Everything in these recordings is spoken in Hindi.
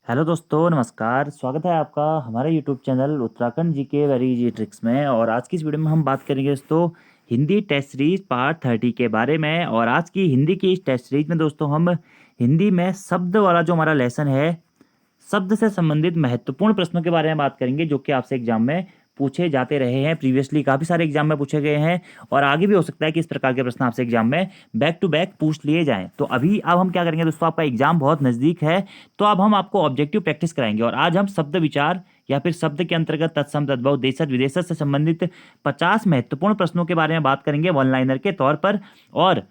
हेलो दोस्तों, नमस्कार। स्वागत है आपका हमारे यूट्यूब चैनल उत्तराखंड जी के वेरी इजी ट्रिक्स में। और आज की इस वीडियो में हम बात करेंगे दोस्तों हिंदी टेस्ट सीरीज पार्ट 30 के बारे में। और आज की हिंदी की इस टेस्ट सीरीज में दोस्तों हम हिंदी में शब्द वाला जो हमारा लेसन है, शब्द से संबंधित महत्वपूर्ण प्रश्नों के बारे में बात करेंगे जो कि आपसे एग्जाम में पूछे जाते रहे हैं। प्रीवियसली काफ़ी सारे एग्जाम में पूछे गए हैं और आगे भी हो सकता है कि इस प्रकार के प्रश्न आपसे एग्जाम में बैक टू बैक पूछ लिए जाएं। तो अभी अब हम क्या करेंगे दोस्तों, आपका एग्जाम बहुत नज़दीक है, तो अब हम आपको ऑब्जेक्टिव प्रैक्टिस कराएंगे। और आज हम शब्द विचार या फिर शब्द के अंतर्गत तत्सम तद्भव देशज विदेशज से संबंधित 50 महत्वपूर्ण प्रश्नों के बारे में बात करेंगे वन लाइनर के तौर पर। और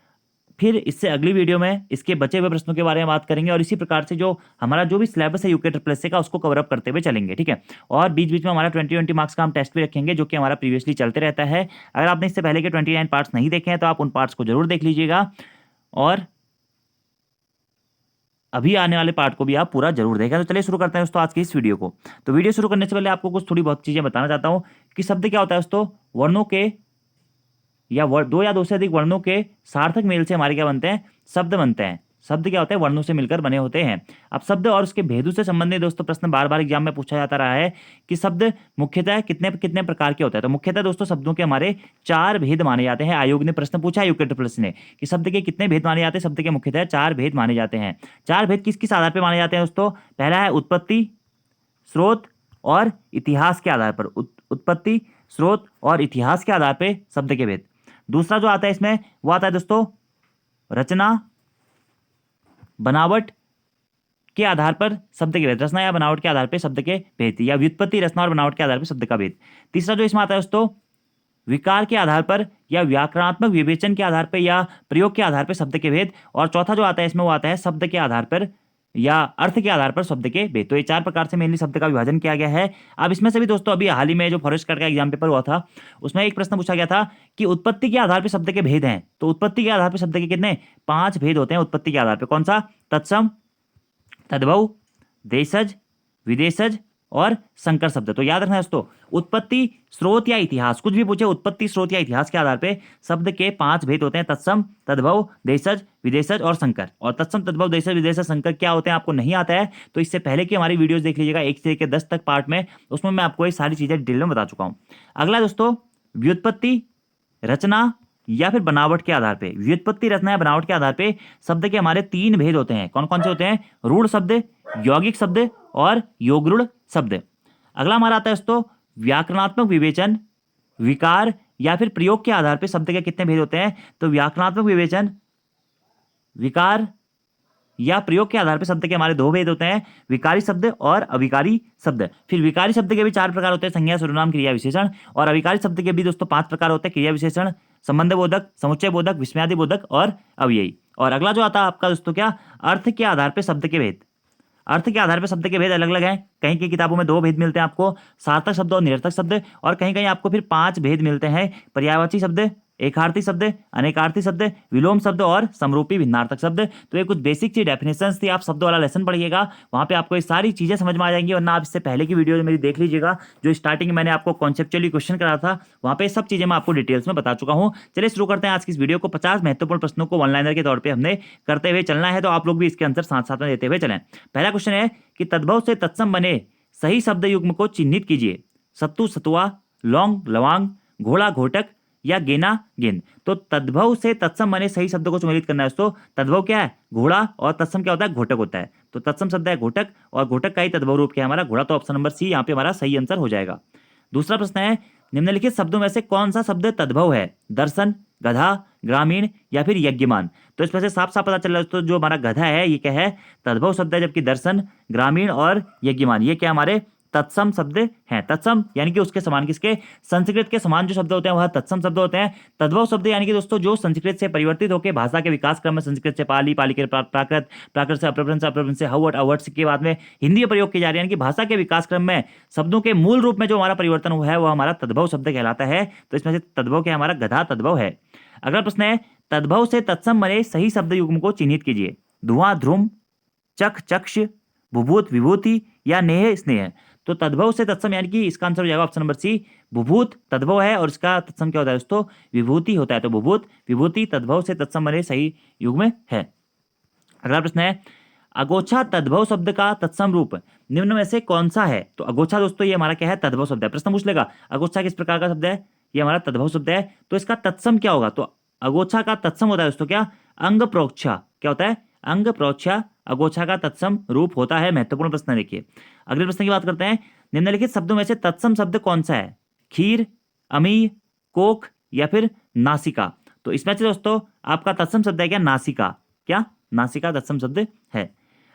फिर इससे अगली वीडियो में इसके बचे हुए प्रश्नों के बारे में बात करेंगे और इसी प्रकार से जो हमारा जो भी सिलेबस है यूके ट्रिपल एस का उसको कवर अप करते हुए चलेंगे, ठीक है। और बीच बीच में हमारा 20 मार्क्स का हम टेस्ट भी रखेंगे जो कि हमारा प्रीवियसली चलते रहता है। अगर आपने इससे पहले के 29 पार्ट्स नहीं देखे हैं तो आप उन पार्ट्स को जरूर देख लीजिएगा और अभी आने वाले पार्ट को भी आप पूरा जरूर देखें। तो चलिए शुरू करते हैं दोस्तों आज की इस वीडियो को। तो वीडियो शुरू करने से पहले आपको कुछ थोड़ी बहुत चीजें बताना चाहता हूँ कि शब्द क्या होता है दोस्तों। वर्णों के या दो या दो से अधिक वर्णों के सार्थक मेल से हमारे क्या बनते हैं, शब्द बनते हैं। शब्द क्या होते हैं, वर्णों से मिलकर बने होते हैं। अब शब्द और उसके भेदों से संबंधित दोस्तों प्रश्न बार बार एग्जाम में पूछा जाता रहा है कि शब्द मुख्यतः कितने कितने प्रकार के होते हैं। तो मुख्यतः दोस्तों शब्दों के हमारे 4 भेद माने जाते हैं। आयोग ने प्रश्न पूछा है यूके ट्रिपल एस ने कि शब्द के कितने भेद माने जाते हैं। शब्द के मुख्यतः 4 भेद माने जाते हैं। 4 भेद किस किस आधार पर माने जाते हैं दोस्तों। पहला है उत्पत्ति, स्रोत और इतिहास के आधार पर। उत्पत्ति, स्रोत और इतिहास के आधार पर शब्द के भेद। दूसरा जो आता है इसमें वो आता है दोस्तों रचना, बनावट के आधार पर शब्द के भेद। रचना या बनावट के आधार पर शब्द के भेद, या व्युत्पत्ति, रचना और बनावट के आधार पर शब्द का भेद। तीसरा जो इसमें आता है दोस्तों विकार के आधार पर या व्याकरणात्मक विवेचन के आधार पर या प्रयोग के आधार पर शब्द के भेद। और चौथा जो आता है इसमें वो आता है शब्द के आधार पर या अर्थ के आधार पर शब्द के भेद। तो ये 4 प्रकार से मेनली शब्द का विभाजन किया गया है। अब इसमें से भी दोस्तों अभी हाल ही में जो फॉरेस्ट गार्ड का एग्जाम पेपर हुआ था उसमें एक प्रश्न पूछा गया था कि उत्पत्ति के आधार पर शब्द के भेद हैं। तो उत्पत्ति के आधार पर शब्द के कितने, 5 भेद होते हैं उत्पत्ति के आधार पर। कौन सा, तत्सम, तद्भव, देशज, विदेशज और संकर शब्द। तो याद रखना दोस्तों उत्पत्ति, स्रोत या इतिहास, कुछ भी पूछे उत्पत्ति, स्रोत या इतिहास के आधार पे शब्द के 5 भेद होते हैं। तत्सम, तद्भव, देशज, विदेशज और संकर। और तत्सम, तद्भव, देशज, विदेशज, संकर क्या होते हैं आपको नहीं आता है तो इससे पहले की हमारी वीडियोस देख लीजिएगा 1 से लेकर 10 तक पार्ट में, उसमें मैं आपको ये सारी चीजें डिटेल में बता चुका हूं। अगला दोस्तों व्युत्पत्ति, रचना या फिर बनावट के आधार पे। व्युत्पत्ति, रचना या बनावट के आधार पे शब्द के हमारे 3 भेद होते हैं। कौन कौन से होते हैं, रूढ़ शब्द, यौगिक शब्द और योगरूढ़ शब्द। अगला हमारा आता है दोस्तों व्याकरणात्मक विवेचन, विकार या फिर प्रयोग के आधार पर शब्द के कितने भेद होते हैं। तो व्याकरणात्मक विवेचन, विकार या प्रयोग के आधार पर शब्द के हमारे 2 भेद होते हैं, विकारी शब्द और अविकारी शब्द। फिर विकारी शब्द के भी 4 प्रकार होते हैं, संज्ञा, सर्वनाम, क्रिया, विशेषण। और अविकारी शब्द के भी दोस्तों 5 प्रकार होते हैं, क्रिया विशेषण, संबंध बोधक, समुच्चय बोधक, विस्मयादि बोधक और अव्ययी। और अगला जो आता है आपका दोस्तों क्या, अर्थ के आधार पर शब्द के भेद। अर्थ के आधार पर शब्द के भेद अलग अलग हैं। कहीं की किताबों में 2 भेद मिलते हैं आपको, सार्थक शब्द और निरर्थक शब्द। और कहीं कहीं आपको फिर 5 भेद मिलते हैं, पर्यायवाची शब्द, एकार्थी शब्द, अनेकार्थी शब्द, विलोम शब्द और समरूपी भिन्नार्थक शब्द। तो ये कुछ बेसिक सी डेफिनेशंस थी। आप शब्द वाला लेसन पढ़िएगा, वहां पे आपको ये सारी चीजें समझ में आ जाएंगी। वरना आप इससे पहले की वीडियो मेरी देख लीजिएगा, जो स्टार्टिंग में मैंने आपको कॉन्सेप्चुअली क्वेश्चन करा था, वहां पे सब चीजें मैं आपको डिटेल्स में बता चुका हूं। चलिए शुरू करते हैं आज की इस वीडियो को। 50 महत्वपूर्ण प्रश्नों को वन लाइनर के तौर पर हमने करते हुए चलना है, तो आप लोग भी इसके आंसर साथ साथ में देते हुए चलें। पहला क्वेश्चन है कि तद्भव से तत्सम बने सही शब्द युग्म को चिन्हित कीजिए। सत्तू, सतुआ, लौंग, लवांग, घोड़ा, घोटक या गेना, गेंद। तो तद्भव से तत्सम बने सही शब्द को सम्मिलित करना है दोस्तों। तद्भव क्या है, घोड़ा, और तत्सम क्या होता है, घोटक होता है। तो तत्सम शब्द है घोटक और घोटक का ही तद्भव रूप क्या है हमारा, घोड़ा। तो ऑप्शन नंबर सी यहाँ पे हमारा सही आंसर हो जाएगा। दूसरा प्रश्न है निम्नलिखित शब्दों में से कौन सा शब्द तद्भव है, दर्शन, गधा, ग्रामीण या फिर यज्ञमान। तो इसमें से साफ साफ पता चल रहा है दोस्तों जो हमारा गधा है ये क्या है, तद्भव शब्द है, जबकि दर्शन, ग्रामीण और यज्ञमान ये क्या हमारे तत्सम शब्द हैं। तत्सम यानी कि उसके समान, किसके, संस्कृत के समान जो शब्द होते हैं वह तत्सम शब्द होते हैं। तद्भव शब्द यानी कि दोस्तों जो संस्कृत से परिवर्तित होकर भाषा के विकास क्रम में संस्कृत से पाली, पाली के प्राकृत, प्राकृत से अप्रभ्रंश, अप्रभ्रंश से हवट, अवट के बाद में हिंदी में प्रयोग की जा रही है। यानी कि भाषा के विकास क्रम में शब्दों के मूल रूप में जो हमारा परिवर्तन हुआ है वह हमारा तद्भव शब्द कहलाता है। तो इसमें से तद्भव क्या हमारा, गधा तद्भव है। अगला प्रश्न है तद्भव से तत्सम बने सही शब्द युग्म को चिन्हित कीजिए। धुआं, ध्रुम, चख, चक्ष, भूभूत, विभूति या नेह, स्नेह। तो तद्भव से तत्सम यानी कि इसका आंसर हो जाएगा ऑप्शन नंबर सी, भूभूत तद्भव है और इसका तत्सम क्या होता है दोस्तों, विभूति होता है। तो भूभूत, विभूति, तद्भव से तत्सम बने सही युग्म है। अगला प्रश्न है अगोछा तद्भव शब्द का तत्सम रूप निम्न में से कौन सा है? तो अगोछा दोस्तों ये हमारा क्या है? तद्भव शब्द है। प्रश्न पूछ लेगा अगोछा किस प्रकार का शब्द है? ये हमारा तद्भव शब्द है। तो इसका तत्सम क्या होगा? तो अगोछा का तत्सम होता है दोस्तों क्या? अंग प्रोक्षा। क्या होता है? अंग प्रोक्षा अगोछा का तत्सम रूप होता है। महत्वपूर्ण प्रश्न है, देखिए अगले प्रश्न की बात करते हैं। निम्नलिखित शब्दों में से तत्सम शब्द कौन सा है? खीर, अमीय, कोक या फिर नासिका? तो इसमें से दोस्तों आपका तत्सम शब्द है क्या? नासिका। क्या? नासिका तत्सम शब्द है।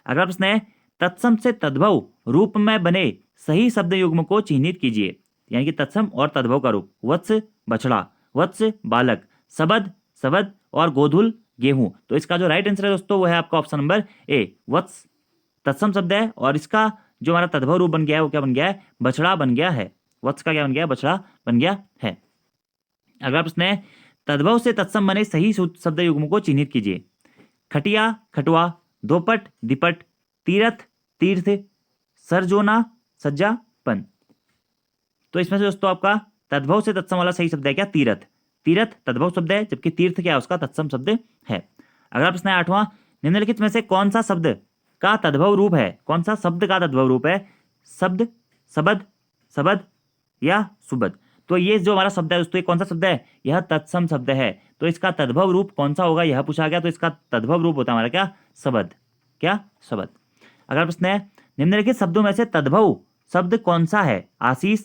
अगला प्रश्न है तत्सम से तद्भव रूप में बने सही शब्द युग्म को चिन्हित कीजिए। यानी कि तत्सम और तद्भव का रूप। वत्स बछड़ा, वत्स बालक, सबद सबद और गोधुल गेहूं। तो इसका जो राइट आंसर है दोस्तों वो है आपका ऑप्शन नंबर ए, वत्स तत्सम शब्द है और इसका जो हमारा तद्भव रूप बन गया है वो क्या बन गया है? बछड़ा बन गया है। वत्स का क्या बन गया? बछड़ा बन गया है। अगला प्रश्न है तद्भव से तत्सम बने सही शब्द युग्म को चिन्हित कीजिए। खटिया खटुआ, दोपट दिपट, तीरथ तीर्थ, सरजोना सज्जापन। तो इसमें से दोस्तों आपका तद्भव से तत्सम वाला सही शब्द है क्या? तीरथ। तीरथ तद्भव शब्द है जबकि तीर्थ क्या है? उसका तत्सम शब्द है। अगला प्रश्न है 8वां। निम्नलिखित में से कौन सा शब्द का तद्भव रूप है? कौन सा शब्द का तद्भव रूप है? शब्द, सबद, सबद या सुबद? तो ये जो हमारा शब्द है दोस्तों ये कौन सा शब्द है? यह तत्सम शब्द है। तो इसका तद्भव रूप कौन सा होगा यह पूछा गया। तो इसका तद्भव रूप होता है हमारा क्या? सबद। क्या? सबद। अगला प्रश्न है निम्नलिखित शब्दों में से तद्भव शब्द कौन सा है? आशीष,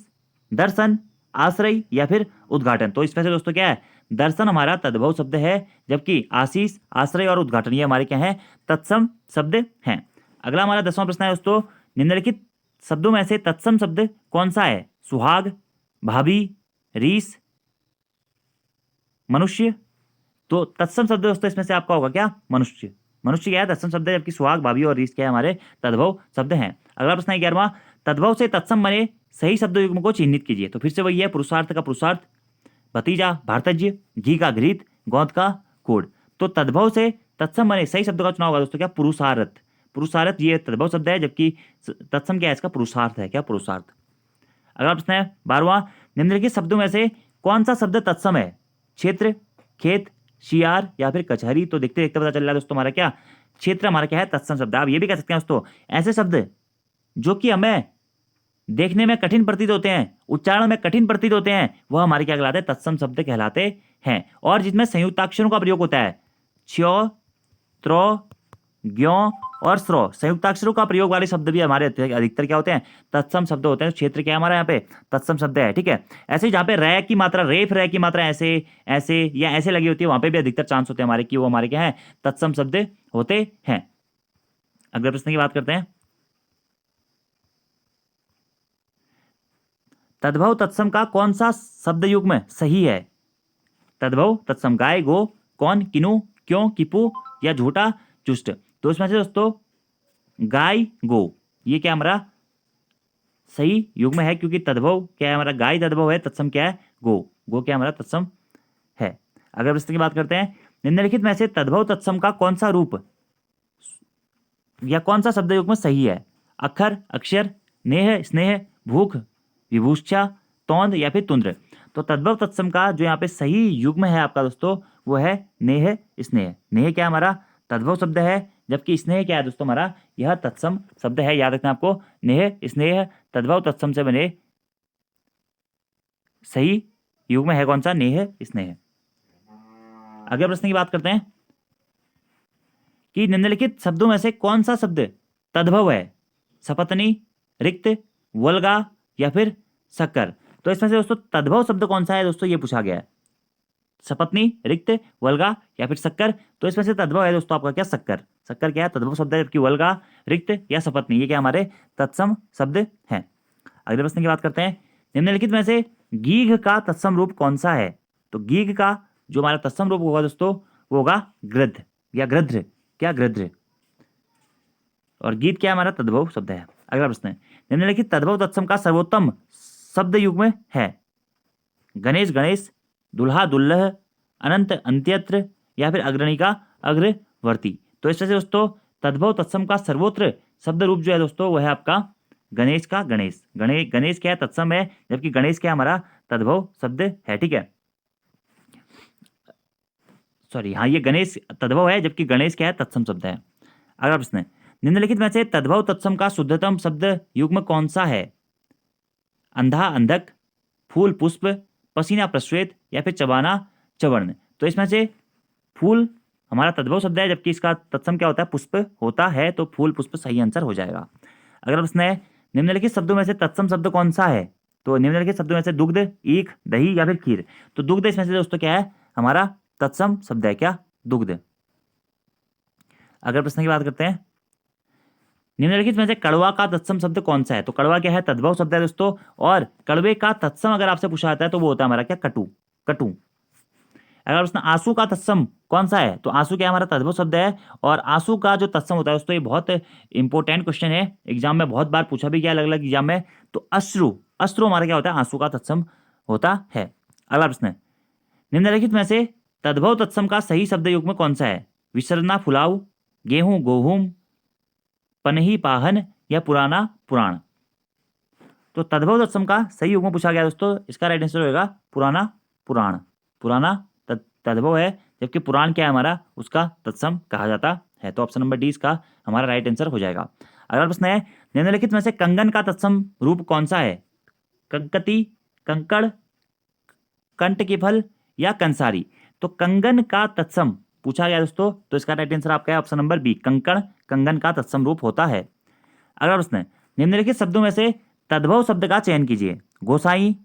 दर्शन, आश्रय या फिर उद्घाटन? तो इसमें से दोस्तों क्या है? दर्शन हमारा तद्भव शब्द है जबकि आशीष, आश्रय और उद्घाटन ये हमारे क्या है? तत्सम शब्द हैं। अगला हमारा 10वां प्रश्न है दोस्तों। निम्नलिखित शब्दों में से तत्सम शब्द कौन सा है? सुहाग, भाभी, रीस, मनुष्य। तो तत्सम शब्द दोस्तों इसमें से आपका होगा क्या? मनुष्य। मनुष्य क्या है? तत्सम शब्द है जबकि सुहाग, भाभी और रीस क्या है? हमारे तद्भव शब्द हैं। अगला प्रश्न है 11वां। तद्भव से तत्सम बने सही शब्द युग्म को चिन्हित कीजिए। तो फिर से वही है, पुरुषार्थ का पुरुषार्थ, भतीजा भारतज्य, घी का घृत, गोंद का कोड़। तो तद्भव से तत्सम बने सही शब्द का चुनाव होगा दोस्तों क्या? पुरुषार्थ। पुरुषार्थ ये तद्भव शब्द है जबकि तत्सम क्या है? इसका पुरुषार्थ है। क्या? पुरुषार्थ। अगला प्रश्न है 12वां। निम्नलिखित शब्दों में से कौन सा शब्द तत्सम है? क्षेत्र, खेत, शियार या फिर कचहरी? तो देखते देखते पता चल रहा है दोस्तों हमारा क्या? क्षेत्र हमारा क्या है? तत्सम शब्द। आप ये भी कह सकते हैं दोस्तों ऐसे शब्द जो कि हमें देखने में कठिन प्रतीत होते हैं, उच्चारण में कठिन प्रतीत होते हैं, वह हमारे क्या कहलाते हैं? तत्सम शब्द कहलाते हैं। और जिसमें संयुक्ताक्षरों का प्रयोग होता है, छ्यो, त्रो, ज्ञो और स्रो, संयुक्ताक्षरों का प्रयोग वाले शब्द भी हमारे अधिकतर क्या होते हैं? तत्सम शब्द होते हैं। क्षेत्र क्या है हमारा यहाँ पे? तत्सम शब्द है। ठीक है। ऐसे जहाँ पे रै की मात्रा, रेफ रै की मात्रा ऐसे ऐसे या ऐसे लगी होती है वहां पे भी अधिकतर चांस होते हैं हमारे कि वो हमारे क्या है? तत्सम शब्द होते हैं। अगले प्रश्न की बात करते हैं। तद्भव तत्सम का कौन सा शब्द युग्म सही है? तद्भव तत्सम गाय, गो, कौन, किनु, क्यों, किपू या झूठा, चुष्ट? तो इसमें से दोस्तों गाय, गो ये क्या हमारा सही युग्म है क्योंकि तद्भव क्या है हमारा? गाय तद्भव है, तत्सम क्या है? गो। गो क्या हमारा? तत्सम है। अगर प्रश्न की बात करते हैं। निम्नलिखित में से तद्भव तत्सम का कौन सा रूप या कौन सा शब्द युग्म सही है? अक्षर, अक्षर, नेह, स्नेह, भूख, विभूषा, तौंद या फिर तुंद्र? तो तद्भव तत्सम का जो यहाँ पे सही युग्म है आपका दोस्तों वो है नेह, स्नेह। नेह क्या हमारा? तद्भव शब्द है जबकि स्नेह क्या है दोस्तों हमारा? यह तत्सम शब्द है। याद रखना आपको, नेह स्नेह तद्भव तत्सम से बने सही युग्म है कौन सा? नेह स्नेह। अगले प्रश्न की बात करते हैं कि निम्नलिखित शब्दों में से कौन सा शब्द तद्भव है? सपत्नी, रिक्त, वल्गा या फिर शक्कर? तो इसमें से दोस्तों तद्भव शब्द कौन सा है दोस्तों ये पूछा गया है। सपत्नी, रिक्त, वल्गा या फिर शक्कर? तो इसमें से तद्भव है दोस्तों आपका क्या? शक्कर। शक्कर क्या है? तद्भव शब्द है जबकि वल्गा, रिक्त या सपत्नी ये क्या हमारे तत्सम शब्द हैं। अगले प्रश्न की बात करते हैं। निम्नलिखित में से गीघ का तत्सम रूप कौन सा है? तो गीघ का जो हमारा तत्सम रूप होगा दोस्तों वो होगा गृध्र या गृध्र। क्या? गृध्र। और गीत क्या हमारा? तद्भव शब्द है। अगला प्रश्न है। निम्नलिखित तद्भव तत्सम का सर्वोत्तम शब्द युग्म है? गणेश, गणेश, दुल्हा, दुल्लह, अनंत, अंत्यत्र या फिर अग्रणिका, अग्रवर्ती? तो इससे दोस्तों तद्भव तत्सम का सर्वोत्तर शब्द रूप जो है दोस्तों वह है आपका गणेश का गणेश। गणेश, गणेश क्या है? तत्सम है जबकि गणेश क्या हमारा? तद्भव शब्द है। ठीक है, सॉरी हाँ ये गणेश तद्भव है जबकि गणेश क्या है? तत्सम शब्द है। अगला प्रश्न है। निम्नलिखित में से तद्भव तत्सम का शुद्धतम शब्द युग्म कौन सा है? अंधा अंधक, फूल पुष्प, पसीना प्रश्वेत या फिर चबाना चवर्ण। तो इसमें से फूल हमारा तद्भव शब्द है, जबकि इसका तत्सम क्या होता है? पुष्प होता है, तो फूल पुष्प सही आंसर हो जाएगा। अगला प्रश्न है, निम्नलिखित शब्दों में से तत्सम शब्द कौन सा है? तो निम्नलिखित शब्दों में से दुग्ध, ईख, दही या फिर खीर। तो दुग्ध इसमें से दोस्तों क्या है? हमारा तत्सम शब्द है। क्या? दुग्ध। अगले प्रश्न की बात करते हैं, निम्नलिखित में से कड़वा का तत्सम शब्द कौन सा है? तो कड़वा क्या है? तद्भव शब्द है दोस्तों। और कड़वे का तत्सम अगर आपसे पूछा जाता है तो वो होता है हमारा क्या? कटु। कटु। अगर प्रश्न आंसू का तत्सम कौन सा है? तो आंसू क्या है? हमारा तद्भव शब्द है। और आंसू का जो तत्सम होता है दोस्तों, ये बहुत इंपॉर्टेंट क्वेश्चन है, एग्जाम में बहुत बार पूछा भी गया अलग अलग एग्जाम में। तो अश्रु, अश्रु हमारा क्या होता है? आंसू का तत्सम होता है। अगला प्रश्न है, निम्नलिखित में से तद्भव तत्सम का सही शब्द युग्म कौन सा है? विसरना फुलाऊ, गेहूं गोहूम, पनही पाहन या पुराना पुराण। तो तद्भव तत्सम का सही युग्म पूछा गया दोस्तों, इसका राइट आंसर होगा पुराना पुराण। पुराना तद्भव है, जबकि पुराण क्या है हमारा? उसका तत्सम कहा जाता है। तो ऑप्शन नंबर डी इसका हमारा राइट आंसर हो जाएगा। अगला प्रश्न है, निम्नलिखित में से कंगन का तत्सम रूप कौन सा है? कंकती, कंकड़, कंट के फल या कंसारी। तो कंगन का तत्सम पूछा गया दोस्तों, तो इसका राइट आंसर आपका है ऑप्शन नंबर बी, कंकण कंगन का तत्सम रूप होता है। अगला प्रश्न है, निम्नलिखित शब्दों में से तद्भव शब्द का चयन कीजिए। गोसाई,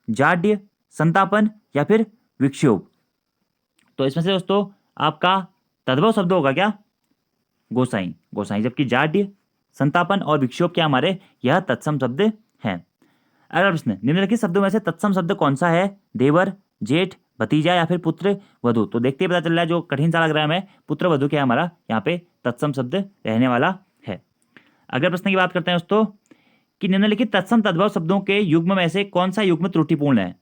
जाड्य, संतापन या फिर विक्षोभ। तो इसमें से दोस्तों आपका तद्भव शब्द होगा क्या? गोसाई। गोसाई, जबकि जाड्य, संतापन और विक्षोभ क्या हमारे? यह तत्सम शब्द हैं। अगला प्रश्न, निम्नलिखित शब्दों में से तत्सम शब्द कौन सा है? देवर, जेठ, भतीजा या फिर पुत्र वधु। तो देखते ही पता चल रहा है, जो कठिन सा लग रहा है हमें, पुत्र वधु क्या है हमारा यहाँ पे तत्सम शब्द रहने वाला है। अगले प्रश्न की बात करते हैं दोस्तों, कि निम्नलिखित तत्सम तद्भव शब्दों के युग्म में से कौन सा युग्म त्रुटिपूर्ण है,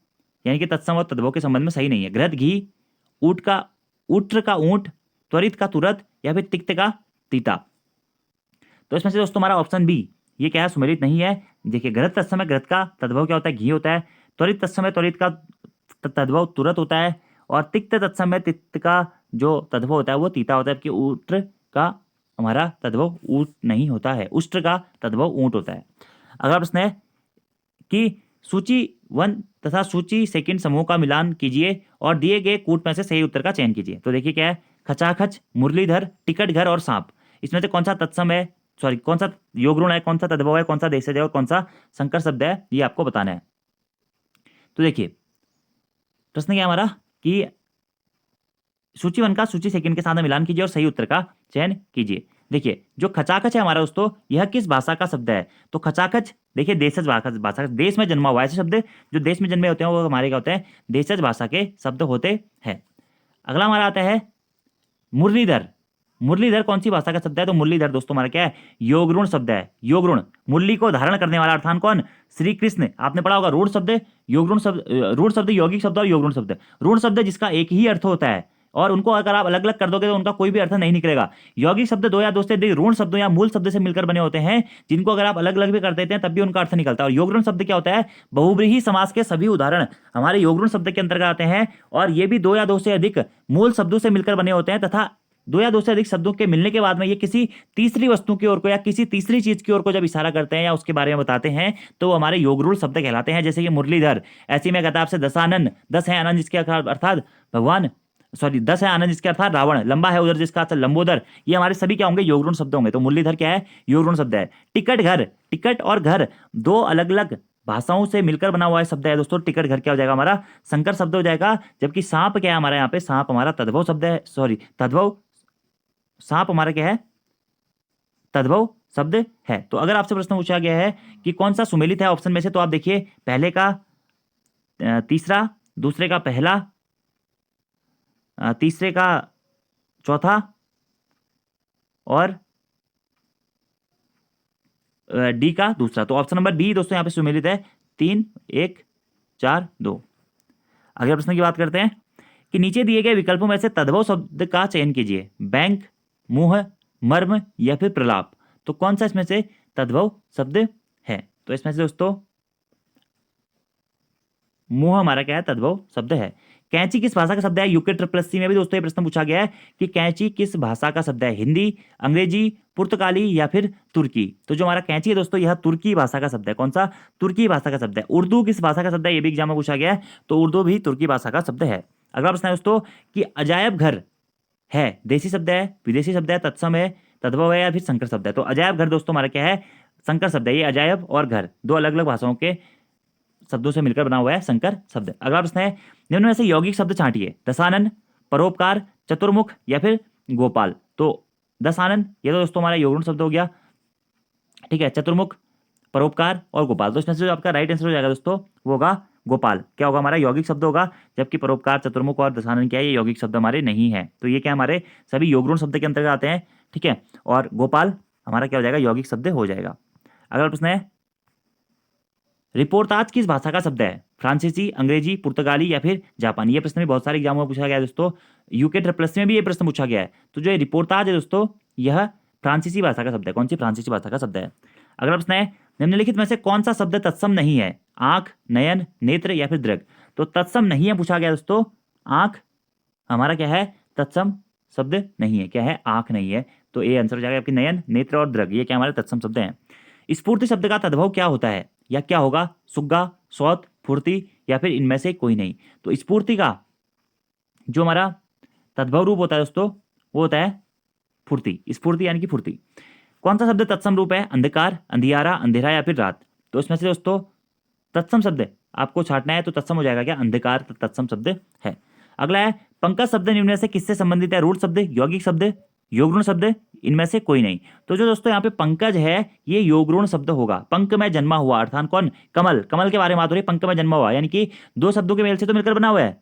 यानी कि तत्सम और तद्भव के संबंध में सही नहीं है? घृत घी, ऊट का ऊट्र का ऊंट, त्वरित का तुरत या फिर तिक्त का तीता। तो इसमें से दोस्तों हमारा ऑप्शन बी, ये क्या है? सुमेलित नहीं है। देखिए, घृत तत्सम है, घृत का तद्भव क्या होता है? घी होता है। त्वरित तत्सम है, त्वरित का तद्भव तुरत होता है। और तिक्त तत्सम है, तिक्त का जो तद्भव होता है वो तीता होता है, जबकि ऊट्र का हमारा तद्भव ऊट नहीं होता है, उष्ट्र का तद्भव ऊंट होता है। अगला प्रश्न है कि सूची 1 तथा सूची 2 समूह का मिलान कीजिए और दिए गए कूट में से सही उत्तर का चयन कीजिए। तो देखिए क्या है? खचाखच, मुरलीधर, टिकट घर और सांप। इसमें से कौन सा तत्सम है, सॉरी कौन सा योगरुण है, कौन सा तद्भव है, कौन सा देशज है और कौन सा संकर शब्द है, ये आपको बताना है। तो देखिए प्रश्न क्या है हमारा, कि सूची 1 का सूची 2 के साथ में मिलान कीजिए और सही उत्तर का चयन कीजिए। देखिए, जो खचाखच है हमारा दोस्तों, यह किस भाषा का शब्द है? तो खचाखच देखिए देशज भाषा, देश में जन्मा हुआ ऐसे शब्द जो देश में जन्मे होते हैं वो हमारे क्या होते हैं? देशज भाषा के शब्द होते हैं। अगला हमारा आता है मुरलीधर। मुरलीधर कौन सी भाषा का शब्द है? तो मुरलीधर दोस्तों हमारा क्या है? योगरुण शब्द है। योगरुण, मुरली को धारण करने वाला, अर्थात कौन? श्री कृष्ण। आपने पढ़ा होगा रूढ़ शब्द, योगरुण शब्द, रूढ़ शब्द यौगिक शब्द और योगरुण शब्द। रूढ़ शब्द जिसका एक ही अर्थ होता है, और उनको अगर आप अलग अलग कर दोगे तो उनका कोई भी अर्थ नहीं निकलेगा। यौगिक शब्द 2 या 2 से अधिक ऋण शब्दों या मूल शब्द से मिलकर बने होते हैं, जिनको अगर आप अलग अलग भी कर देते हैं तब भी उनका अर्थ निकलता है। और योगरुण शब्द क्या होता है? बहुब्रीहि समास के सभी उदाहरण हमारे योगरुण शब्द के अंतर्गत आते हैं, और ये भी 2 या 2 से अधिक मूल शब्दों से मिलकर बने होते हैं, तथा 2 या 2 से अधिक शब्दों के मिलने के बाद में ये किसी तीसरी वस्तु की ओर को या किसी तीसरी चीज की ओर को जब इशारा करते हैं या उसके बारे में बताते हैं तो वो हमारे योगरूढ़ शब्द कहलाते हैं। जैसे कि मुरलीधर, ऐसी में कहता है आपसे दशानन, 10 है आनंद जिसके अर्थात भगवान, सॉरी 10 है आनंद जिसके अर्थात रावण, लंबा है उधर जिसका अर्थ लंबोदर। ये हमारे सभी क्या होंगे? योगरुण शब्द होंगे। तो मुरलीधर क्या है? योगरुण शब्द है। टिकट घर, टिकट और घर 2 अलग अलग भाषाओं से मिलकर बना हुआ है शब्द है दोस्तों। टिकट घर क्या हो जाएगा? हमारा संकर शब्द हो जाएगा। जबकि सांप क्या है हमारा? यहाँ पे सांप हमारा तद्भव शब्द है, सॉरी तद्भव, सांप हमारा क्या है? तद्भव शब्द है। तो अगर आपसे प्रश्न पूछा गया है कि कौन सा सुमेलित है ऑप्शन में से, तो आप देखिए पहले का तीसरा, दूसरे का पहला, तीसरे का चौथा और डी का दूसरा। तो ऑप्शन नंबर बी दोस्तों यहाँ पे सुमेलित है। 3 1 4 2। अगले प्रश्न की बात करते हैं कि नीचे दिए गए विकल्पों में से तद्भव शब्द का चयन कीजिए। बैंक, मुंह, मर्म या फिर प्रलाप। तो कौन सा इसमें से तद्भव शब्द है? तो इसमें से दोस्तों मुंह हमारा क्या है? तद्भव शब्द है। कैंची किस भाषा का शब्द है? यूके ट्रिपल एससी में भी दोस्तों ये प्रश्न पूछा गया है कि कैंची किस भाषा का शब्द है? हिंदी, अंग्रेजी, पुर्तगाली या फिर तुर्की? तो जो हमारा कैंची है दोस्तों यह तुर्की भाषा का शब्द है। कौन सा? तुर्की भाषा का शब्द है। उर्दू किस भाषा का शब्द है? ये भी एग्जाम में पूछा गया है, तो उर्दू भी तुर्की भाषा का शब्द है। अगला प्रश्न है दोस्तों कि अजायब घर है देसी शब्द है, विदेशी शब्द है, तत्सम है, तद्भव है या फिर संकर शब्द है? तो अजायब घर दोस्तों हमारा क्या है? संकर शब्द है। ये अजायब और घर दो अलग अलग भाषाओं के शब्दों से मिलकर बना हुआ है संकर शब्द। अगला प्रश्न है निम्न में से यौगिक शब्द छांटिए। दशानन, परोपकार, चतुर्मुख या फिर गोपाल? तो दशानन ये तो दोस्तों हमारा यौगिक शब्द हो गया, ठीक है। चतुर्मुख, परोपकार और गोपाल, तो इसमें से जो आपका राइट आंसर हो जाएगा दोस्तों वो होगा गोपाल। क्या होगा? हमारा यौगिक शब्द होगा, जबकि परोपकार, चतुर्मुख और दशानन क्या है? ये यौगिक शब्द हमारे नहीं है। तो ये क्या हमारे सभी योगरूण शब्द के अंतर्गत आते हैं, ठीक है। और गोपाल हमारा क्या हो जाएगा? यौगिक शब्द हो जाएगा। अगला प्रश्न है रिपोर्टाज किस भाषा का शब्द है? फ्रांसीसी, अंग्रेजी, पुर्तगाली या फिर जापानी? ये प्रश्न भी बहुत सारे एग्जामों में पूछा गया है दोस्तों, यूके ट्रिपल एस में भी ये प्रश्न पूछा गया है। तो जो रिपोर्टाज है दोस्तों यह फ्रांसीसी भाषा का शब्द है। कौन सी? फ्रांसीसी भाषा का शब्द है। अगला प्रश्न है निम्नलिखित में से कौन सा शब्द तत्सम नहीं है? आंख, नयन, नेत्र या फिर दृग? तो तत्सम नहीं है पूछा गया दोस्तों। आंख हमारा क्या है? तत्सम शब्द नहीं है। क्या है? आंख नहीं है। तो ये आंसर हो जाएगा आपकी नयन, नेत्र और दृग, ये क्या हमारे तत्सम शब्द हैं। स्फूर्ति शब्द का तद्भव क्या होता है या क्या होगा? सुग्गा, सौत, फुर्ती या फिर इनमें से कोई नहीं? तो स्फूर्ति का जो हमारा तद्भव रूप होता है दोस्तों वो होता है फुर्ती। स्फूर्ति यानी कि फुर्ती। कौन सा शब्द तत्सम रूप है? अंधकार, अंधियारा, अंधेरा या फिर रात? तो इसमें से दोस्तों तत्सम शब्द आपको छांटना है, तो तत्सम हो जाएगा क्या? अंधकार तत्सम शब्द है। अगला है पंकज शब्द निम्न में से किससे संबंधित है? रूढ़ शब्द, यौगिक शब्द, योगरूण शब्द, इनमें से कोई नहीं? तो जो दोस्तों यहाँ पे पंकज है ये योगरूण शब्द होगा। पंक में जन्मा हुआ अर्थात कौन? कमल। कमल के बारे में बात हो रही है, पंक में जन्मा हुआ यानी कि दो शब्दों के मेल से तो मिलकर बना हुआ है,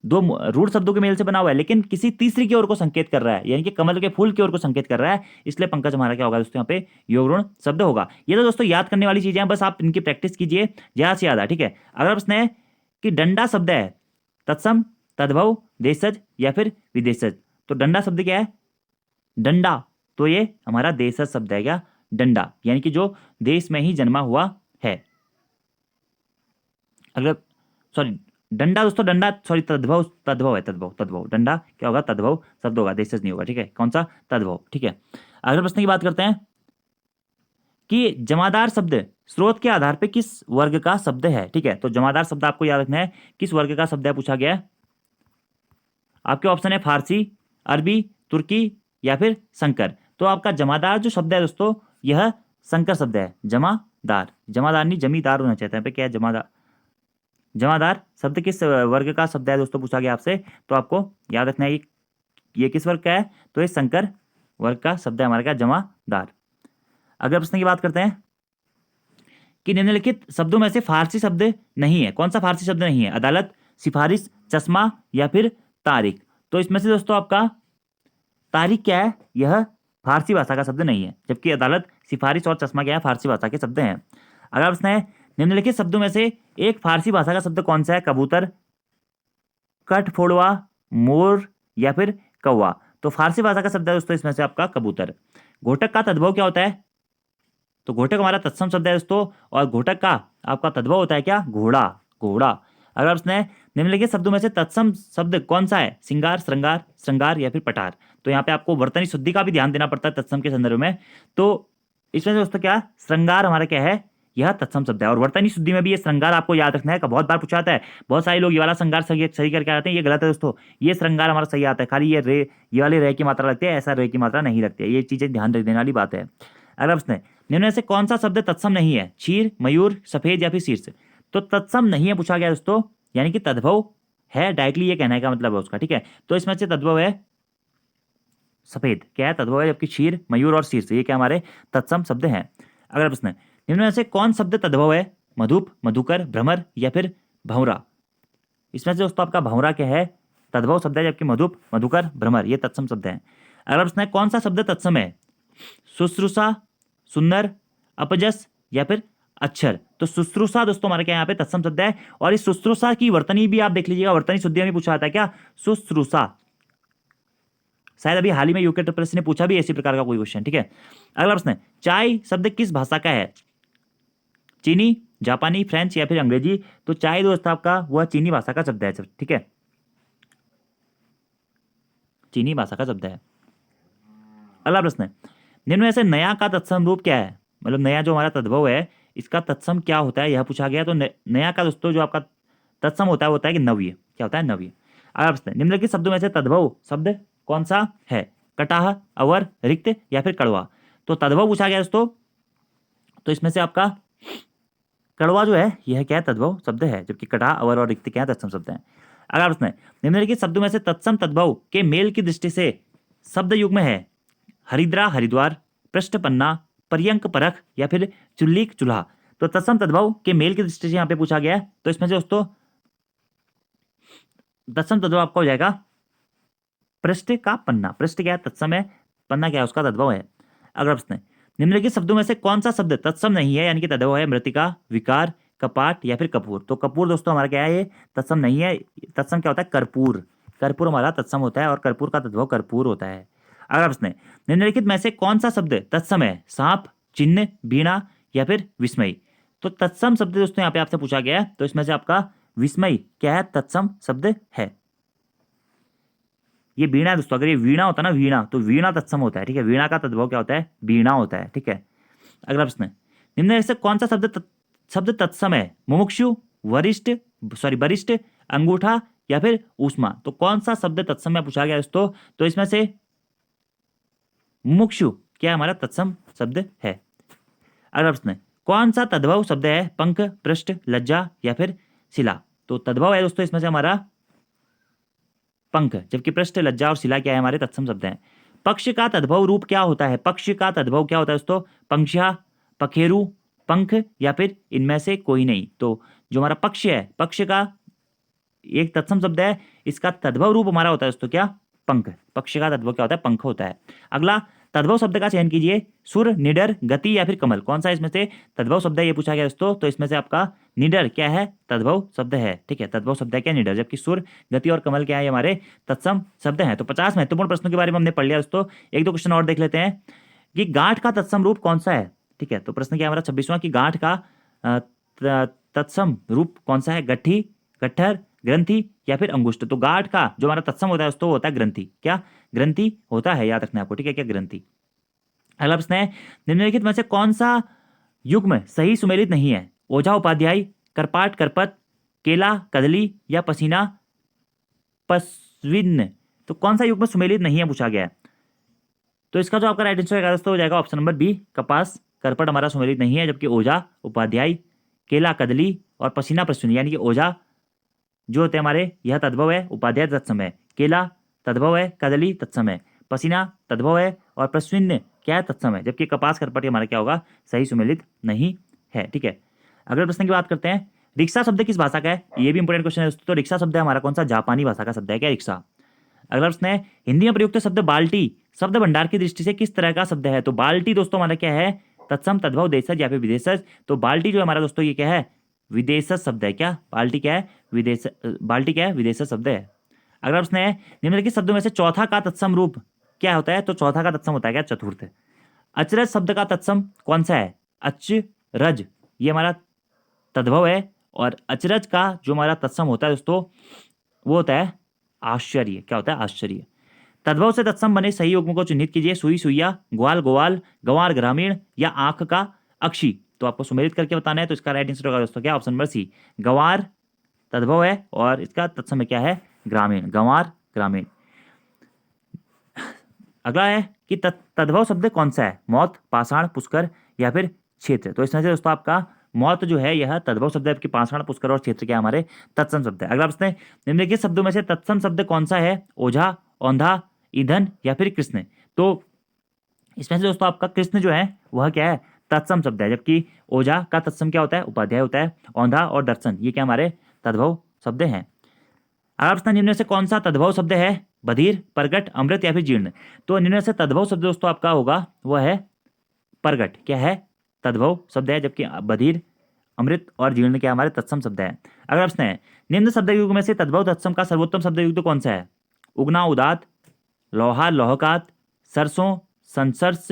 दो रूढ़ शब्दों के मेल से बना हुआ है, लेकिन किसी तीसरी की ओर को संकेत कर रहा है, यानी कि कमल के फूल की ओर को संकेत कर रहा है, इसलिए पंकज हमारा क्या होगा दोस्तों? यहाँ पे योगरूण शब्द होगा। ये तो दोस्तों याद करने वाली चीजें हैं, बस आप इनकी प्रैक्टिस कीजिए, ज्यादा से ज्यादा, ठीक है। अगला प्रश्न है कि डंडा शब्द है तत्सम, तद्भव, देशज या फिर विदेशज? तो डंडा शब्द क्या है? डंडा, तो ये हमारा देशज शब्द है। क्या? डंडा यानी कि जो देश में ही जन्मा हुआ है। अगला सॉरी डंडा दोस्तों, डंडा सॉरी तद्भव, तद्भव है, तद्भव, तद्भव। डंडा क्या होगा? तद्भव शब्द होगा, देशज नहीं होगा, ठीक है। कौन सा? तद्भव, ठीक है। अगले प्रश्न की बात करते हैं कि जमादार शब्द स्रोत के आधार पे किस वर्ग का शब्द है, ठीक है। तो जमादार शब्द आपको याद रखना है किस वर्ग का शब्द है पूछा गया है। आपके ऑप्शन है फारसी, अरबी, तुर्की या फिर संकर। तो आपका जमादार जो शब्द है दोस्तों यह संकर शब्द है। जमादार, जमादार नहीं जमींदार होना चाहता है। पे क्या है? जमादार। जमादार शब्द किस वर्ग का शब्द है दोस्तों पूछा गया आपसे, तो आपको याद रखना है ये किस वर्ग का है? तो ये संकर वर्ग का शब्द है हमारे क्या? जमादार। अगले प्रश्न की बात करते हैं कि निम्नलिखित शब्दों में से फारसी शब्द नहीं है। कौन सा फारसी शब्द नहीं है? अदालत, सिफारिश, चश्मा या फिर तारीख? तो इसमें से दोस्तों आपका तारीख क्या है? यह फारसी भाषा का शब्द नहीं है, जबकि अदालत, सिफारिश और चश्मा क्या है? फारसी भाषा के शब्द हैं। अगला प्रश्न है निम्नलिखित शब्दों में से एक फारसी भाषा का शब्द कौन सा है? कबूतर, कठफोड़वा, मोर या फिर कौवा? तो फारसी भाषा का शब्द है दोस्तों इसमें से आपका कबूतर। घोटक का तद्भव क्या होता है? तो घोटक हमारा तत्सम शब्द है दोस्तों, और घोटक का आपका तद्भव होता है क्या? घोड़ा, घोड़ा। अगला प्रश्न है निम्नलिखित शब्दों में से तत्सम शब्द कौन सा है? श्रृंगार, श्रृंगार, श्रृंगार या फिर पठार? तो यहाँ पे आपको वर्तनी शुद्धि का भी ध्यान देना पड़ता है तत्सम के संदर्भ में। तो इसमें से दोस्तों क्या? श्रृंगार हमारा क्या है? यह तत्सम शब्द है। और वर्तनी शुद्धि में भी ये श्रृंगार आपको याद रखना है, बहुत बार पूछा जाता है। बहुत सारे लोग ये वाला श्रृंगार सही करके आते हैं, ये गलत है दोस्तों। ये श्रृंगार हमारा सही आता है, खाली ये वाले रे की मात्रा लगती है, ऐसा रे की मात्रा नहीं लगती है। ये चीजें ध्यान रखने वाली बात है। अगला प्रश्न है निम्न में से कौन सा शब्द तत्सम नहीं है? क्षीर, मयूर, सफेद या फिर शीर्ष? तो तत्सम नहीं है पूछा गया दोस्तों, यानी कि तद्भव है, डायरेक्टली ये कहने का मतलब है उसका, ठीक है। तो इसमें से तद्भव है सफेद, क्या है? तद्भव है, जबकि क्षीर, मयूर और शीर्ष ये क्या हमारे तत्सम शब्द हैं। अगला प्रश्न है निम्न में से कौन शब्द तद्भव है? मधुप, मधुकर, भ्रमर या फिर भंवरा? इसमें से दोस्तों आपका भंवरा क्या है? तद्भव शब्द है, जबकि मधुप, मधुकर, भ्रमर ये तत्सम शब्द हैं। अगला प्रश्न है कौन सा शब्द तत्सम है? शुश्रूषा, सुंदर, अपजस या फिर अक्षर? तो शुश्रूषा दोस्तों हमारे क्या यहाँ पे तत्सम शब्द है। और इस शुश्रूषा की वर्तनी भी आप देख लीजिएगा, वर्तनी शुद्धि में पूछा जाता है क्या? शुश्रूषा। शायद अभी हाल ही में यूके ट्रिपल एस ने पूछा भी इसी प्रकार का कोई क्वेश्चन, ठीक है। अगला प्रश्न है चाय शब्द किस भाषा का है? चीनी, जापानी, फ्रेंच या फिर अंग्रेजी। तो चाय दोस्त आपका वह चीनी भाषा का शब्द है, ठीक है, चीनी भाषा का शब्द है। अगला प्रश्न है, निम्न में से नया का तत्सम रूप क्या है? मतलब नया जो हमारा तद्भव है इसका तत्सम क्या होता है, यह पूछा गया। तो नया का दोस्तों जो आपका तत्सम होता है वो होता है कि नव्य। क्या होता है? नव्य। अगला प्रश्न है, निम्नलिखित शब्दों में से तद्भव शब्द कौन सा है? कटाह, अवर, रिक्त या फिर कड़वा। तो तद्भव पूछा गया दोस्तों, तो इसमें से आपका कड़वा जो है यह क्या है? तद्भव शब्द है, जबकि कटाह, अवर और रिक्त क्या है? तत्सम शब्द है। अगला प्रश्न है, निम्नलिखित शब्दों में से तत्सम तद्भव के मेल की दृष्टि से शब्द युग्म है हरिद्रा हरिद्वार, पृष्ठ पन्ना, पर्यंक परख या फिर चुल्लीक चूल्हा। तो तत्सम तद्भव के मेल की दृष्टि से यहाँ पे पूछा गया है, तो इसमें से दोस्तों तत्सम तद्भव आपका हो जाएगा पृष्ठ का पन्ना। पृष्ठ क्या है? तत्सम है, पन्ना क्या है? उसका तद्भव है। अगला प्रश्न है, निम्नलिखित शब्दों में से कौन सा शब्द तत्सम नहीं है यानी कि तद्भव है? मृतिका, विकार, कपाट या फिर कपूर। तो कपूर दोस्तों हमारा क्या है? ये तत्सम नहीं है। तत्सम क्या होता है? कर्पूर। कर्पूर हमारा तत्सम होता है और कर्पूर का तद्भव कर्पूर होता है। अगला प्रश्न है, निम्नलिखित में से कौन सा शब्द तत्सम है? सांप, चिन्ह, वीणा या फिर विस्मय। तो तत्सम शब्द दोस्तों यहाँ पे आपसे पूछा गया है, तो इसमें से आपका विस्मय क्या है? तत्सम शब्द है। ये वीणा है दोस्तों, अगर ये वीणा होता ना वीणा, तो वीणा तत्सम होता है, ठीक है। वीणा का तद्भव क्या होता है? वीणा होता है, ठीक है। अगला प्रश्न है, निम्न में से कौन सा शब्द तत्सम है? मुमुक्षु, वरिष्ठ, वरिष्ठ, अंगूठा या फिर ऊष्मा। तो कौन सा शब्द तत्सम में पूछा गया दोस्तों? तो इसमें से मुमुक्षु क्या हमारा तत्सम शब्द है। अगला प्रश्न है, कौन सा तद्भव शब्द है? पंख, पृष्ठ, लज्जा या फिर शिला। तो तद्भव है दोस्तों इसमें से हमारा पंख, जबकि पृष्ठ, लज्जा और शिला क्या है? हमारे तत्सम शब्द हैं। पक्ष का तद्भव रूप क्या होता है? पक्ष का तद्भव क्या होता है दोस्तों? पंक्षा, पखेरु, पंख या फिर इनमें से कोई नहीं। तो जो हमारा पक्ष है, पक्ष का एक तत्सम शब्द है, इसका तद्भव रूप हमारा होता है दोस्तों क्या? पंख। पक्ष का तद्भव क्या होता है? पंख होता है। अगला, तद्भव शब्द का चयन कीजिए। सुर, निडर, गति या फिर कमल। कौन सा इसमें से तद्भव शब्द है ये पूछा गया दोस्तों। तो इसमें से आपका निडर क्या है? तद्भव शब्द है, ठीक है। तद्भव शब्द है क्या? निडर। जबकि सुर, गति और कमल क्या है? हमारे तत्सम शब्द हैं। तो 50 महत्वपूर्ण प्रश्नों के बारे में हमने पढ़ लिया दोस्तों। एक दो क्वेश्चन और देख लेते हैं कि गांठ का तत्सम रूप कौन सा है, ठीक है। तो प्रश्न क्या है हमारा 26वां कि गांठ का तत्सम रूप कौन सा है? गट्ठी, गट्ठर, ग्रंथि या फिर अंगुष्ठ। तो गांठ का जो हमारा तत्सम होता है दोस्तों वो होता है ग्रंथि। क्या? ग्रंथि होता है, याद रखना आपको, ठीक है। क्या? ग्रंथि। अगला प्रश्न है, निम्नलिखित में से कौन सा युग्म सही सुमेलित नहीं है? ओझा उपाध्याय, करपाट करपत, केला कदली या पसीना पश्विन। तो कौन सा युग्म सुमेलित नहीं है पूछा गया है। तो इसका जो आपका राइट आंसर हो जाएगा ऑप्शन नंबर बी, कपास करपट हमारा सुमेलित नहीं है, जबकि ओझा उपाध्याय, केला कदली और पसीना पश्विन, यानी कि ओझा जो होते हैं हमारे यह तद्भव है, उपाध्याय तत्सम है, केला तद्भव है, कदली तत्सम है, पसीना तद्भव है और पश्विन क्या है? तत्सम है। जबकि कपास करपट हमारा क्या होगा? सही सुमेलित नहीं है, ठीक है। अगले प्रश्न की बात करते हैं, रिक्शा शब्द किस भाषा का है? ये भी इंपॉर्टेंट क्वेश्चन है दोस्तों। तो रिक्शा शब्द है हमारा कौन सा? जापानी भाषा का शब्द है क्या रिक्शा। अगला प्रश्न है, हिंदी में प्रयुक्त शब्द बाल्टी शब्द भंडार की दृष्टि से किस तरह का शब्द है? तो बाल्टी दोस्तों हमारा क्या है? तत्सम, तद्भव, देशज या फिर विदेशज। तो बाल्टी जो है हमारा दोस्तों ये क्या है? विदेशज शब्द है। क्या? बाल्टी क्या है? विदेश, बाल्टी क्या है? विदेशज शब्द है। अगला प्रश्न है, निम्नलिखित शब्दों में से चौथा का तत्सम रूप क्या होता है? तो चौथा का तत्सम होता है क्या? चतुर्थ। अचरज शब्द का तत्सम कौन सा है? अचरज ये हमारा तद्भव है, और अचरज का जो हमारा तत्सम होता है दोस्तों वो होता है आश्चर्य। क्या होता है? आश्चर्य। तद्भव से तत्सम बने सही युग्म को चिन्हित कीजिए। सुई सुइया, ग्वाल गोवाल, गंवार ग्रामीण या आंख का अक्षी। तो आपको सुमेलित करके बताना है, तो इसका राइट आंसर होगा दोस्तों क्या? ऑप्शन नंबर सी, गंवार तद्भव है और इसका तत्सम क्या है? ग्रामीण, गंवार ग्रामीण। अगला है कि तद्भव शब्द कौन सा है? मौत, पाषाण, पुष्कर या फिर क्षेत्र। तो इसमें से दोस्तों आपका मौत जो है यह तद्भव शब्द है, जबकि पाषाण, पुष्कर और क्षेत्र क्या हमारे तत्सम शब्द है। अगला प्रश्न है, निम्नलिखित शब्दों में से तत्सम शब्द कौन सा है? ओझा, औंधा, ईंधन या फिर कृष्ण। तो इसमें से दोस्तों आपका कृष्ण जो है वह क्या है? तत्सम शब्द है, जबकि ओझा का तत्सम क्या होता है? उपाध्याय होता है। औंधा और दर्शन ये क्या हमारे तद्भव शब्द हैं। अगला प्रश्न, निम्न में से कौन सा तद्भव शब्द है? बधिर, प्रगट, अमृत या फिर जीर्ण। तो निम्न में से तद्भव शब्द दोस्तों आपका होगा वह है प्रगट। क्या है? तद्भव शब्द है, जबकि बधिर, अमृत और जीर्ण क्या हमारे तत्सम शब्द है। अगला प्रश्न है, निम्न शब्द युग में से तद्भव तत्सम का सर्वोत्तम शब्द युग कौन सा है? उगना, उदात, लोहा, लोहकात, सरसों, संसर्ष,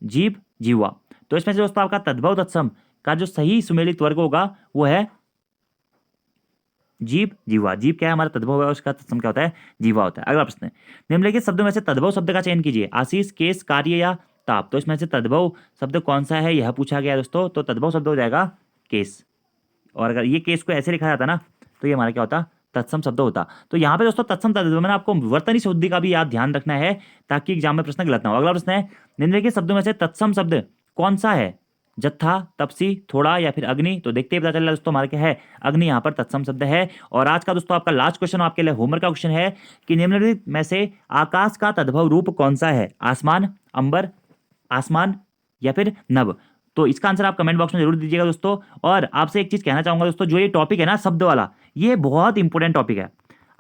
जीव, जीवा। तो इसमें से दोस्तों आपका तद्भव तत्सम का जो सही सुमेलित वर्ग होगा वो है जीव जीवा। जीव क्या है हमारा तद्भव है, उसका तत्सम क्या होता है, जीवा होता है। अगला प्रश्न, निम्नलिखित शब्दों में से तद्भव शब्द का चयन कीजिए, आशीष, केस, कार्य या ताप। तो इसमें से तद्भव शब्द कौन सा है यह पूछा गया दोस्तों, तो तद्भव शब्द हो जाएगा केस। और अगर ये केस को ऐसे लिखा जाता ना तो ये हमारा क्या होता, तत्सम शब्द होता। तो यहाँ पे दोस्तों तत्सम तद्भव में आपको वर्तनी शुद्धि का भी याद ध्यान रखना है ताकि एग्जाम में प्रश्न गलत ना हो। अगला प्रश्न है, निम्नलिखित शब्दों में से तत्सम शब्द कौन सा है, जत्था, तपसी, थोड़ा या फिर अग्नि। तो देखते ही पता चल रहा है दोस्तों हमारा क्या है, अग्नि यहाँ पर तत्सम शब्द है। और आज का दोस्तों आपका लास्ट क्वेश्चन आपके लिए होमवर्क का क्वेश्चन है कि निम्नलिखित में से आकाश का तद्भव रूप कौन सा है, आसमान, अंबर, आसमान या फिर नभ। तो इसका आंसर आप कमेंट बॉक्स में जरूर दीजिएगा दोस्तों। और आपसे एक चीज कहना चाहूंगा दोस्तों, जो ये टॉपिक है ना शब्द वाला, ये बहुत इंपॉर्टेंट टॉपिक है।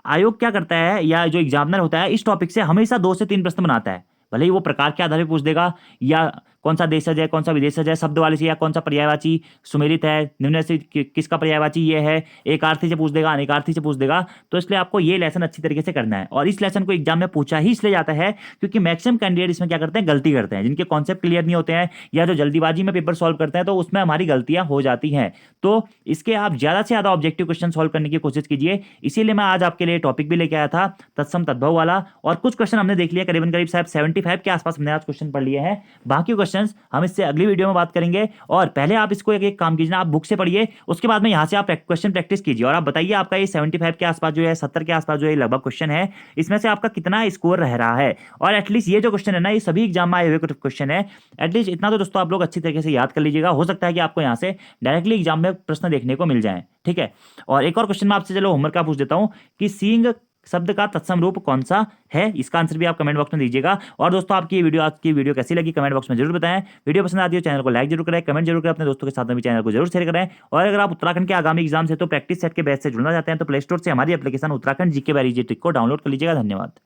आयोग क्या करता है या जो एग्जामिनर होता है इस टॉपिक से हमेशा 2 से 3 प्रश्न बनाता है, भले ही वो प्रकार के आधार पर पूछ देगा या कौन सा देशज है, कौन सा विदेशज है, शब्द वाले से, या कौन सा पर्यायवाची सुमेलित है, निम्न से किसका पर्यायवाची ये है, एकार्थी से पूछ देगा, अनेकार्थी से पूछ देगा। तो इसलिए आपको ये लेसन अच्छी तरीके से करना है। और इस लेसन को एग्जाम में पूछा ही इसलिए जाता है क्योंकि मैक्सिमम कैंडिडेट इसमें क्या करते हैं, गलती करते हैं, जिनके कॉन्सेप्ट क्लियर नहीं होते हैं या जो जल्दीबाजी में पेपर सॉल्व करते हैं तो उसमें हमारी गलतियां हो जाती हैं। तो इसके आप ज्यादा से ज्यादा ऑब्जेक्टिव क्वेश्चन सॉल्व करने की कोशिश कीजिए। इसीलिए मैं आज आपके लिए टॉपिक भी लेके आया था तत्सम तद्भव वाला। और कुछ क्वेश्चन हमने देख लिया, करीबन करीब साहब 75 के आसपास हमने आज क्वेश्चन पढ़ लिए हैं। बाकी क्वेश्चन हम इससे अगली वीडियो में बात करेंगे। और पहले आप इसको एक काम कीजिए, आप बुक से पढ़िए, उसके बाद में यहां से आप क्वेश्चन प्रैक्टिस कीजिए और आप बताइए आपका ये 75 के आसपास जो है, 70 के आसपास जो है लगभग क्वेश्चन है, इसमें से आपका कितना स्कोर रह रहा है। और एटलीस्ट ये जो क्वेश्चन है ना, ये सभी एग्जाम में आए हुए क्वेश्चन है, एटलीस्ट इतना तो दोस्तों आप लोग अच्छी तरीके से याद कर लीजिएगा। हो सकता है कि आपको यहां से डायरेक्टली एग्जाम में प्रश्न देखने को मिल जाए, ठीक है। और एक और क्वेश्चन मैं आपसे चलो होमवर्क का पूछ देता हूं कि सींग शब्द का तत्सम रूप कौन सा है, इसका आंसर भी आप कमेंट बॉक्स में दीजिएगा। और दोस्तों आपकी आज की वीडियो कैसी लगी कमेंट बॉक्स में जरूर बताएं। वीडियो पसंद आती है चैनल को लाइक जरूर करें, कमेंट जरूर करें, अपने दोस्तों के साथ में भी चैनल को जरूर शेयर करें। और अगर आप उत्तराखंड के आगामी एग्जाम से तो प्रैक्टिस सेट के बैच से जुड़ना चाहते हैं तो प्ले स्टोर से हमारी application Uttarakhand GK by easy trick को डाउनलोड कर लीजिएगा। धन्यवाद।